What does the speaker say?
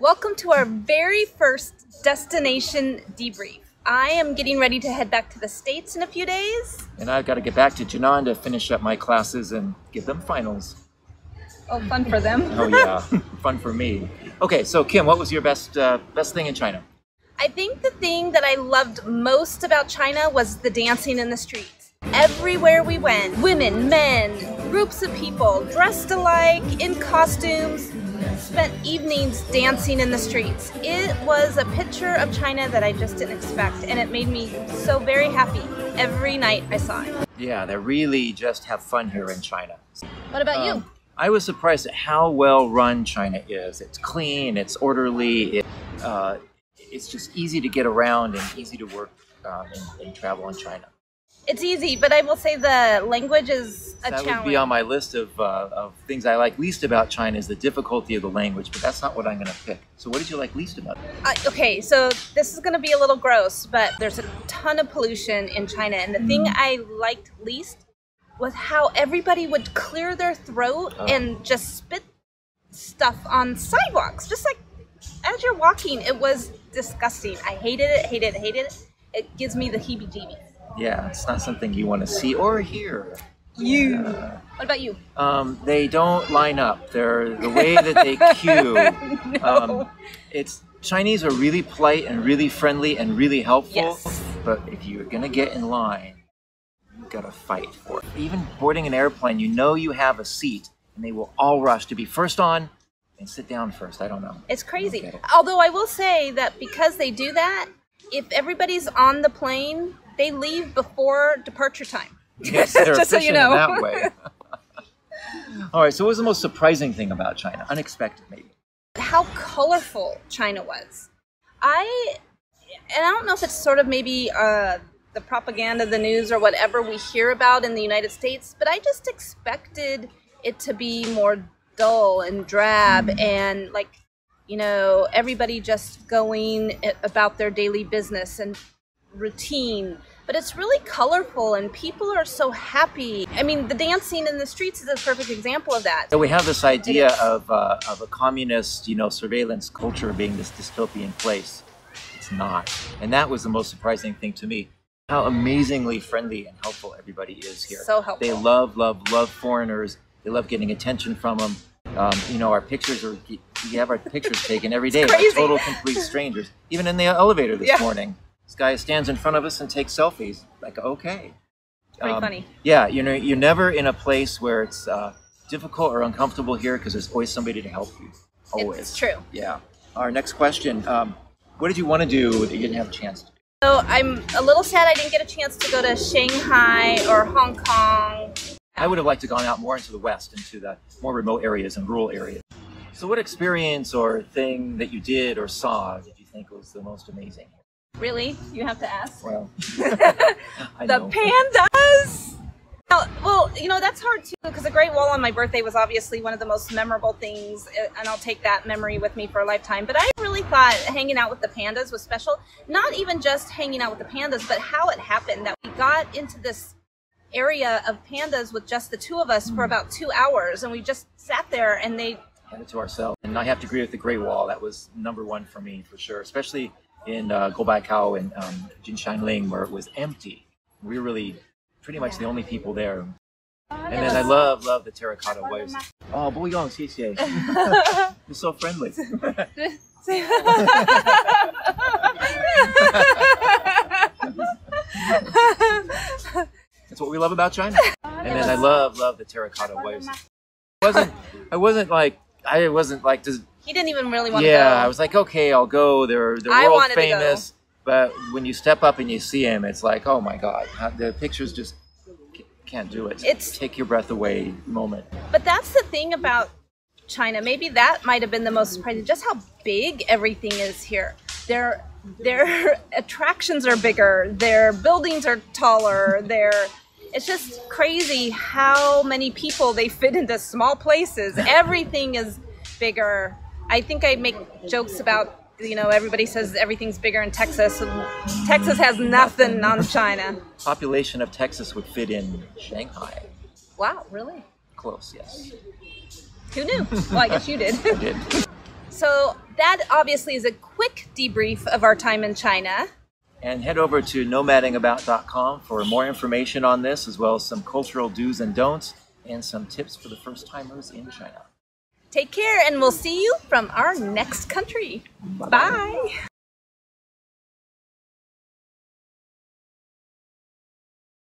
Welcome to our very first destination debrief. I am getting ready to head back to the States in a few days. And I've got to get back to Jinan to finish up my classes and give them finals. Oh, fun for them. Oh yeah, fun for me. Okay, so Kim, what was your best thing in China? I think the thing that I loved most about China was the dancing in the streets. Everywhere we went, women, men, groups of people, dressed alike, in costumes, spent evenings dancing in the streets. It was a picture of China that I just didn't expect, and it made me so very happy every night I saw it. Yeah, they really just have fun here in China. What about you? I was surprised at how well run China is. It's clean, it's orderly, it's just easy to get around and easy to work and travel in China. It's easy, but I will say the language is a challenge. That would be on my list of things I like least about China is the difficulty of the language, but that's not what I'm going to pick. So what did you like least about it? Okay, so this is going to be a little gross, but there's a ton of pollution in China, and the thing I liked least was how everybody would clear their throat and just spit stuff on sidewalks, just like as you're walking. It was disgusting. I hated it, hated it, hated it. It gives me the heebie-jeebies. Yeah, it's not something you want to see or hear. What about you? They don't line up. They're the way that they queue. No. It's Chinese are really polite and really friendly and really helpful. Yes. But if you're gonna get in line, you gotta fight for it. Even boarding an airplane, you know you have a seat, and they will all rush to be first on and sit down first. I don't know. It's crazy. Although I will say that because they do that, if everybody's on the plane, they leave before departure time. Yes, they're just so you know. in that way. All right, so what was the most surprising thing about China? Unexpected, maybe. How colorful China was. I don't know if it's sort of maybe the propaganda, the news, or whatever we hear about in the United States, but I just expected it to be more dull and drab and like, you know, everybody just going about their daily business and routine. But it's really colorful and people are so happy. I mean, the dancing in the streets is a perfect example of that. So we have this idea of a communist, surveillance culture being this dystopian place. It's not. And that was the most surprising thing to me. How amazingly friendly and helpful everybody is here. So helpful. They love foreigners. They love getting attention from them. Our pictures we have our pictures taken every day by total complete strangers. Even in the elevator this morning. This guy stands in front of us and takes selfies. Like, okay. Pretty funny. Yeah, you're never in a place where it's difficult or uncomfortable here because there's always somebody to help you. Always. It's true. Yeah. Our next question. What did you want to do that you didn't have a chance to do? So I'm a little sad I didn't get a chance to go to Shanghai or Hong Kong. I would have liked to gone out more into the West, into the more remote areas and rural areas. So what experience or thing that you did or saw did you think was the most amazing? Really? You have to ask? Well, the pandas! Well, that's hard too, because the Great Wall on my birthday was obviously one of the most memorable things, and I'll take that memory with me for a lifetime. But I really thought hanging out with the pandas was special. Not even just hanging out with the pandas, but how it happened that we got into this area of pandas with just the two of us for about 2 hours, and we just sat there and they had it to ourselves. And I have to agree with the Great Wall. That was #1 for me, for sure, especially in Gobaikao and Jinshanling, where it was empty. We were really pretty much the only people there. And then I love the Terracotta Warriors. Oh, Boyong, xie. You're so friendly. That's what we love about China. And then I love the Terracotta Warriors. I wasn't like He didn't even really want to go. Yeah, I was like, okay, I'll go. They're world famous. But when you step up and you see him, it's like, oh my God, the pictures just can't do it. It's take your breath away moment. But that's the thing about China. Maybe that might have been the most surprising, just how big everything is here. Their attractions are bigger. Their buildings are taller. It's just crazy how many people they fit into small places. Everything is bigger. I think I make jokes about, everybody says everything's bigger in Texas. Texas has nothing on China. Population of Texas would fit in Shanghai. Wow, really? Close, yes. Who knew? Well, I guess you did. I did. So that obviously is a quick debrief of our time in China. And head over to nomadingabout.com for more information on this, as well as some cultural do's and don'ts and some tips for the first timers in China. Take care, and we'll see you from our next country. Bye.